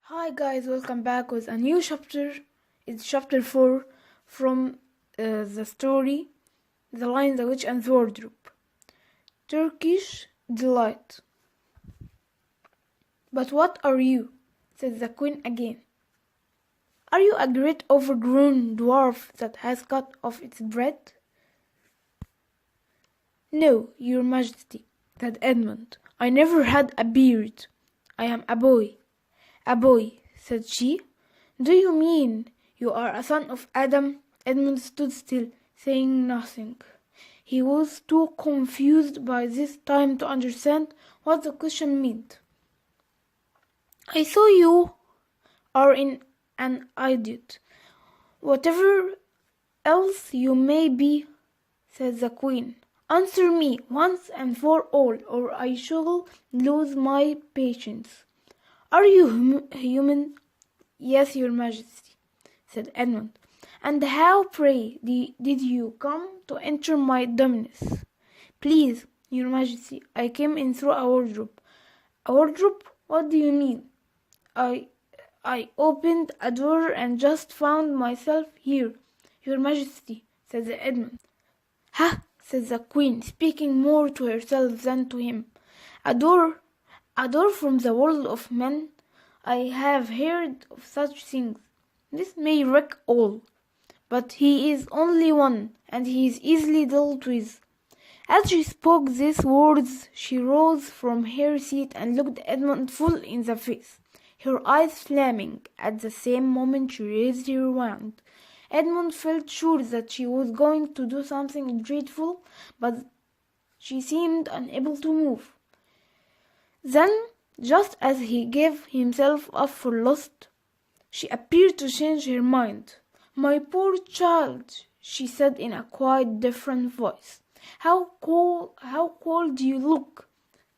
Hi guys, welcome back with a new chapter. It's chapter 4 from the story The Lion, the Witch and the Wardrobe. Turkish Delight. But what are you? Said the queen again. Are you a great overgrown dwarf that has cut off its bread? No, your majesty, said Edmund. I never had a beard. I am a boy. A boy, said she. Do you mean you are a son of Adam? Edmund stood still, saying nothing. He was too confused by this time to understand what the question meant. I saw you are an idiot. Whatever else you may be, said the queen. Answer me once and for all, or I shall lose my patience. Are you human? Yes, your majesty, said Edmund. And how, pray, did you come to enter my dominus? Please, your majesty, I came in through a wardrobe. A wardrobe? What do you mean? I opened a door and just found myself here, your majesty, said Edmund. Ha, said the queen, speaking more to herself than to him. A door from the world of men? I have heard of such things. This may wreck all, but he is only one, and he is easily dealt with. As she spoke these words, she rose from her seat and looked Edmund full in the face, her eyes flaming. At the same moment she raised her wand. Edmund felt sure that she was going to do something dreadful, but she seemed unable to move. Then, just as he gave himself up for lost, she appeared to change her mind. My poor child, she said in a quite different voice. How cold you look.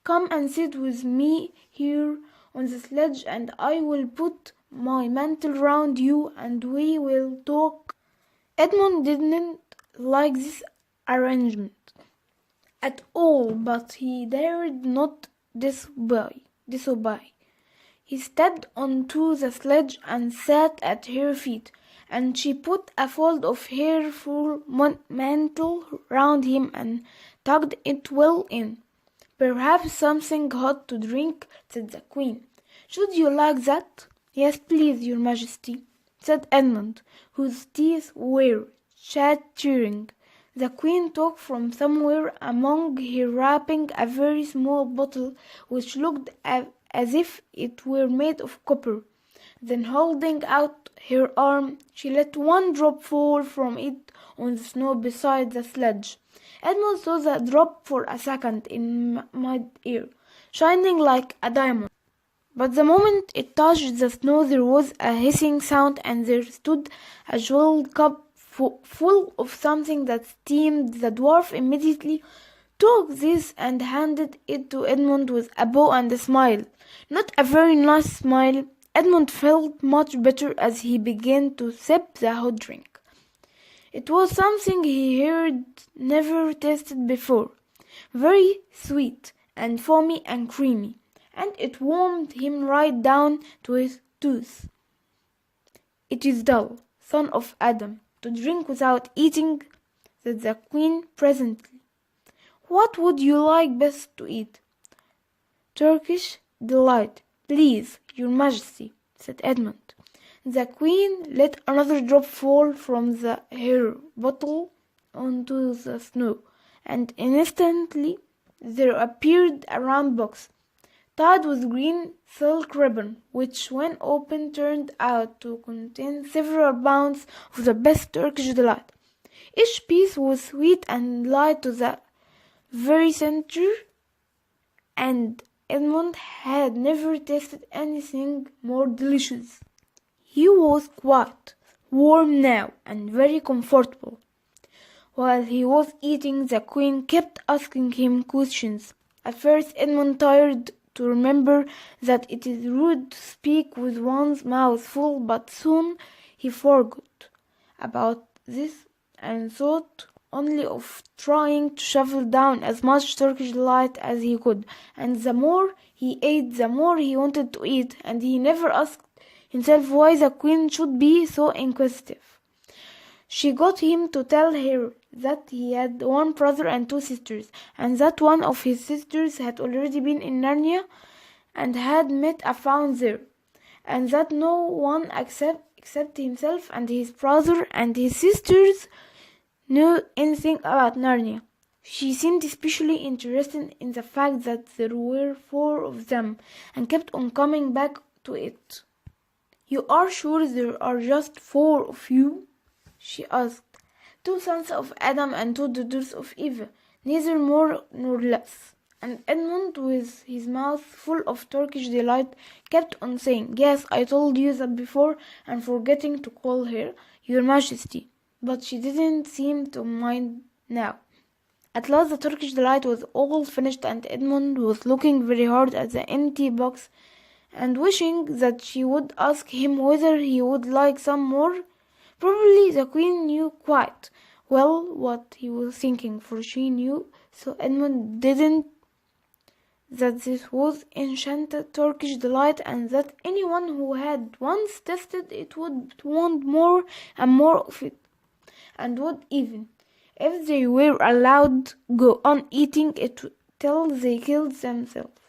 Come and sit with me here on the sledge, and I will put my mantle round you, and we will talk. Edmund didn't like this arrangement at all, but he dared not disobey. He stepped onto the sledge and sat at her feet, and she put a fold of her full mantle round him and tucked it well in. Perhaps something hot to drink, said the queen. Should you like that? Yes, please, your majesty, said Edmund, whose teeth were chattering. The queen took from somewhere among her wrapping a very small bottle which looked as if it were made of copper. Then, holding out her arm, she let one drop fall from it on the snow beside the sledge. Edmund saw the drop for a second in mid-air, shining like a diamond. But the moment it touched the snow there was a hissing sound, and there stood a jeweled cup full of something that steamed. The dwarf immediately took this and handed it to Edmund with a bow and a smile. Not a very nice smile. Edmund felt much better as he began to sip the hot drink. It was something he had never tasted before, very sweet and foamy and creamy, and it warmed him right down to his tooth. It is dull, son of Adam, to drink without eating, said the queen presently. What would you like best to eat? Turkish Delight, please, your majesty, said Edmund. The queen let another drop fall from her bottle onto the snow, and instantly there appeared a round box, tied with green silk ribbon, which when opened turned out to contain several pounds of the best Turkish delight. Each piece was sweet and light to the very center, and Edmund had never tasted anything more delicious. He was quite warm now and very comfortable. While he was eating, the queen kept asking him questions. At first Edmund tried to remember that it is rude to speak with one's mouth full, but soon he forgot about this and thought only of trying to shovel down as much Turkish delight as he could, and the more he ate, the more he wanted to eat, and he never asked himself why the queen should be so inquisitive. She got him to tell her that he had one brother and two sisters, and that one of his sisters had already been in Narnia and had met a faun there, and that no one except himself and his brother and his sisters knew anything about Narnia. She seemed especially interested in the fact that there were 4 of them and kept on coming back to it. "You are sure there are just 4 of you?" she asked. "2 sons of Adam and 2 daughters of Eve, neither more nor less." And Edmund, with his mouth full of Turkish delight, kept on saying, "Yes, I told you that before, and forgetting to call her Your Majesty." But she didn't seem to mind now. At last the Turkish delight was all finished, and Edmund was looking very hard at the empty box and wishing that she would ask him whether he would like some more. Probably the queen knew quite well what he was thinking, for she knew, so Edmund didn't, that this was enchanted Turkish delight, and that anyone who had once tasted it would want more and more of it, and would even, if they were allowed, go on eating it till they killed themselves.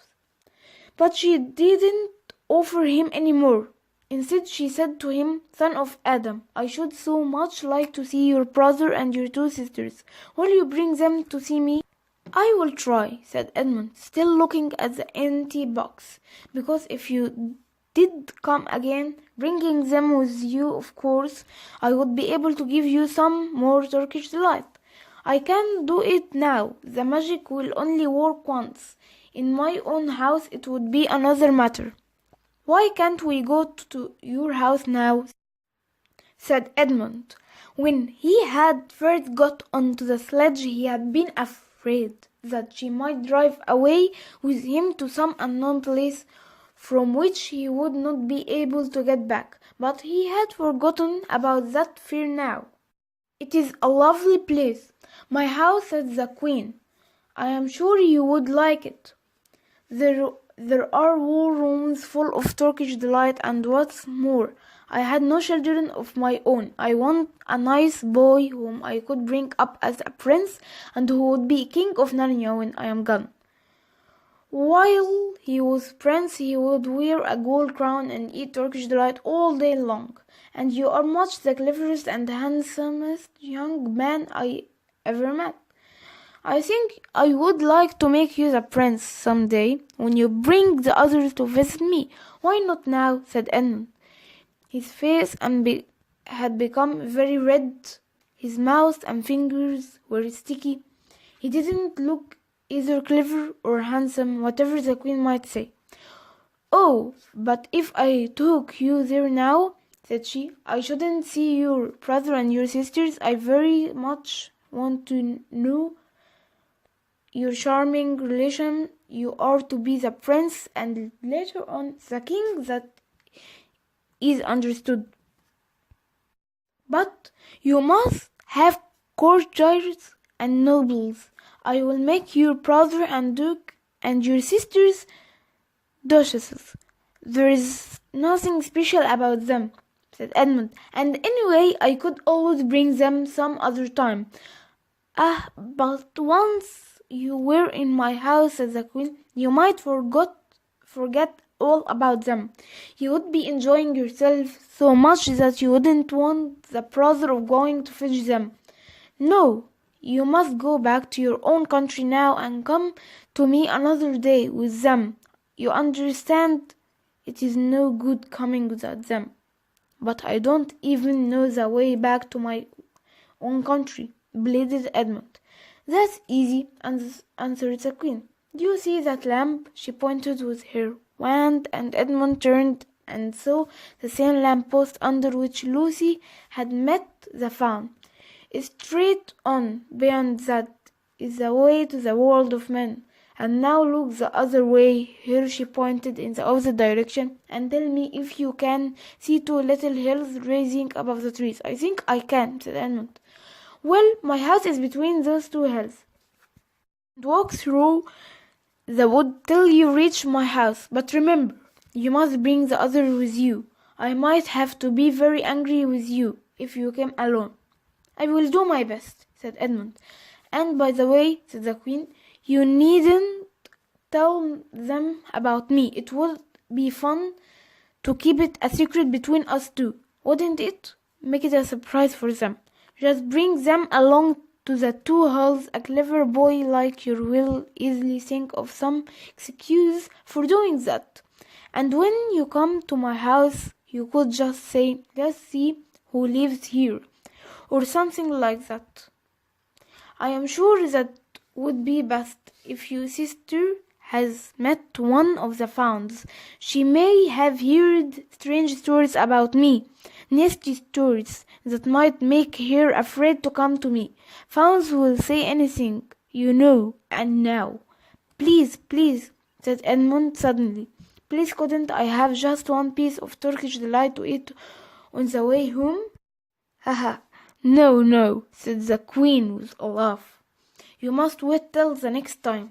But she didn't offer him any more. Instead, she said to him, "Son of Adam, I should so much like to see your brother and your 2 sisters. Will you bring them to see me?" "I will try," said Edmund, still looking at the empty box, "because if you did come again, bringing them with you, of course, I would be able to give you some more Turkish delight. I can do it now. The magic will only work once. In my own house it would be another matter." "Why can't we go to your house now?" said Edmund. When he had first got onto the sledge he had been afraid that she might drive away with him to some unknown place from which he would not be able to get back, but he had forgotten about that fear now. "It is a lovely place, my house," said the queen. "I am sure you would like it. There are war rooms full of Turkish delight, and what's more, I had no children of my own. I want a nice boy whom I could bring up as a prince, and who would be king of Narnia when I am gone. While he was prince, he would wear a gold crown and eat Turkish delight all day long. And you are much the cleverest and handsomest young man I ever met. I think I would like to make you the prince some day, when you bring the others to visit me." "Why not now?" said Edmund. His face had become very red. His mouth and fingers were sticky. He didn't look either clever or handsome, whatever the queen might say. "Oh, but if I took you there now," said she, "I shouldn't see your brother and your sisters. I very much want to know your charming relation. You are to be the prince, and later on the king. That is understood. But you must have courtiers and nobles. I will make your brother and duke and your sisters duchesses. There is nothing special about them," said Edmund, "and anyway I could always bring them some other time." "Ah, but once you were in my house," said the queen, "you might forget all about them. You would be enjoying yourself so much that you wouldn't want the bother of going to fetch them. No, you must go back to your own country now and come to me another day with them. You understand? It is no good coming without them." "But I don't even know the way back to my own country," pleaded Edmund. "That's easy," answered the queen. "Do you see that lamp?" She pointed with her wand, and Edmund turned and saw the same lamp-post under which Lucy had met the faun. "Straight on beyond that is the way to the world of men. And now look the other way." Here she pointed in the opposite direction. "And tell me if you can see 2 little hills rising above the trees." "I think I can," said Edmund. "Well, my house is between those 2 hills. Walk through the wood till you reach my house. But remember, you must bring the others with you. I might have to be very angry with you if you came alone." "I will do my best," said Edmund. "And by the way," said the Queen, "you needn't tell them about me. It would be fun to keep it a secret between us two, wouldn't it? Make it a surprise for them. Just bring them along to the 2 halls. A clever boy like you will easily think of some excuse for doing that. And when you come to my house, you could just say, 'Let's see who lives here,' or something like that. I am sure that would be best. If your sister has met one of the fauns, she may have heard strange stories about me, nasty stories that might make her afraid to come to me. Fauns will say anything, you know. And now, please, please," said Edmund suddenly, "please couldn't I have just one piece of Turkish delight to eat on the way home?" "Haha, no, no," said the Queen with a laugh. "You must wait till the next time."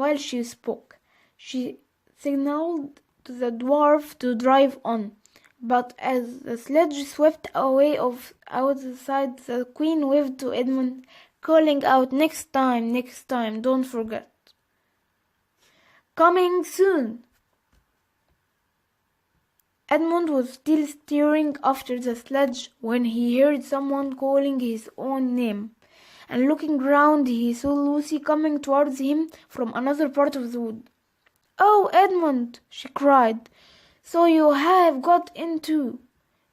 While she spoke, she signaled to the dwarf to drive on, but as the sledge swept away out the side, the Queen waved to Edmund, calling out, next time, don't forget. Coming soon." Edmund was still steering after the sledge when he heard someone calling his own name, and looking round he saw Lucy coming towards him from another part of the wood. "Oh, Edmund," she cried, "so you have got in too.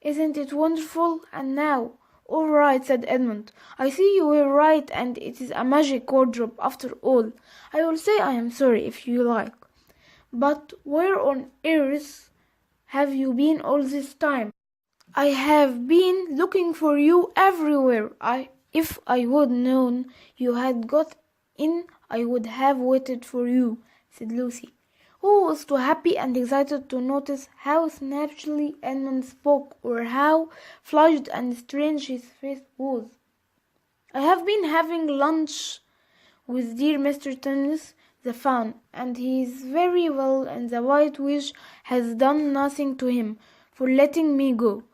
Isn't it wonderful? And now—" "All right," said Edmund. "I see you were right, and it is a magic wardrobe after all. I will say I am sorry, if you like. But where on earth have you been all this time? I have been looking for you everywhere. If I would known you had got in, I would have waited for you," said Lucy, who was too happy and excited to notice how snappishly Edmund spoke, or how flushed and strange his face was. "I have been having lunch with dear Mr. Tennis, the faun, and he is very well, and the White Witch has done nothing to him for letting me go.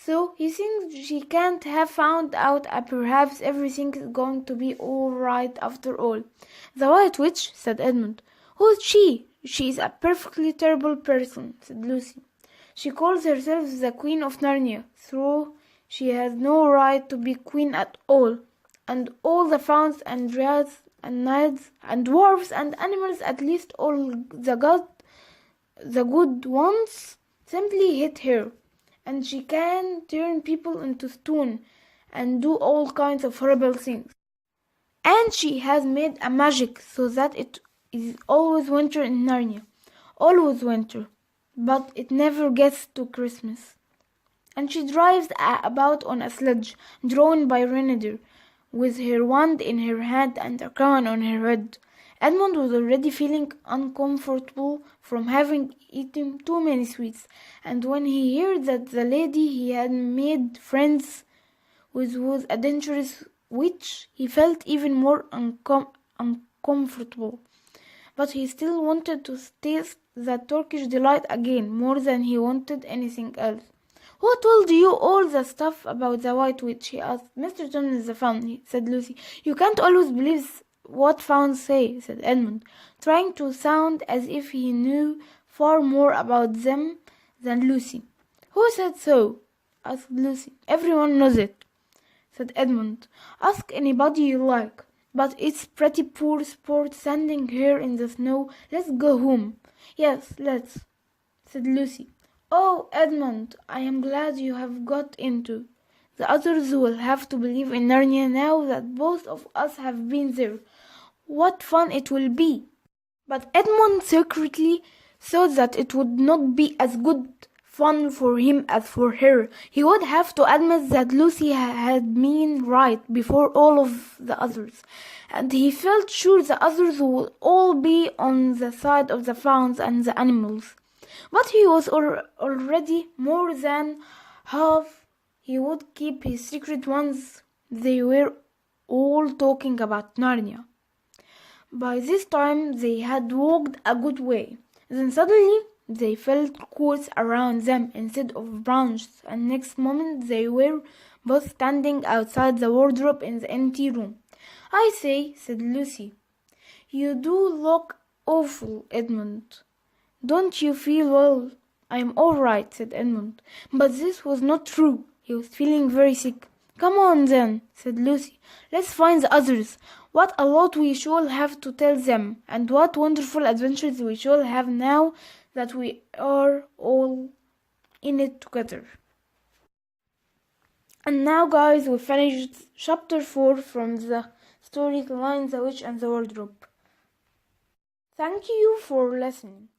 So he thinks she can't have found out, and perhaps everything is going to be all right after all." "The White Witch?" said Edmund. "Who is she?" "She is a perfectly terrible person," said Lucy. "She calls herself the Queen of Narnia, though she has no right to be queen at all. And all the fauns and dryads and naiads and dwarfs and animals, at least all the good ones, simply hate her. And she can turn people into stone and do all kinds of horrible things. And she has made a magic so that it is always winter in Narnia. Always winter. But it never gets to Christmas. And she drives about on a sledge drawn by Renader, with her wand in her hand and a crown on her head. Edmund was already feeling uncomfortable from having eaten too many sweets, and when he heard that the lady he had made friends with was a dangerous witch, he felt even more uncomfortable. But he still wanted to taste that Turkish delight again, more than he wanted anything else. "Who told you all the stuff about the White Witch?" he asked. "Mr. Tom is the faun," said Lucy. "You can't always believe what fauns say," said Edmund, trying to sound as if he knew far more about them than Lucy. "Who said so?" asked Lucy. "Everyone knows it," said Edmund. "Ask anybody you like. But it's pretty poor sport standing here in the snow. Let's go home." "Yes, let's," said Lucy. "Oh, Edmund, I am glad you have got into. The others will have to believe in Narnia now that both of us have been there. What fun it will be!" But Edmund secretly thought that it would not be as good fun for him as for her. He would have to admit that Lucy had been right before all of the others, and he felt sure the others would all be on the side of the fauns and the animals. But he was already more than half. He would keep his secret once they were all talking about Narnia. By this time they had walked a good way. Then suddenly They felt coats around them instead of branches, and next moment they were both standing outside the wardrobe in the empty room. "I say," said Lucy, "you do look awful, Edmund. Don't you feel well?" "I'm all right," said Edmund. But this was not true. He was feeling very sick. "Come on, then," said Lucy. "Let's find the others. What a lot we shall have to tell them, and what wonderful adventures we shall have now that we are all in it together." And now, guys, we finished chapter 4 from the story The Lion, the Witch, and the Wardrobe. Thank you for listening.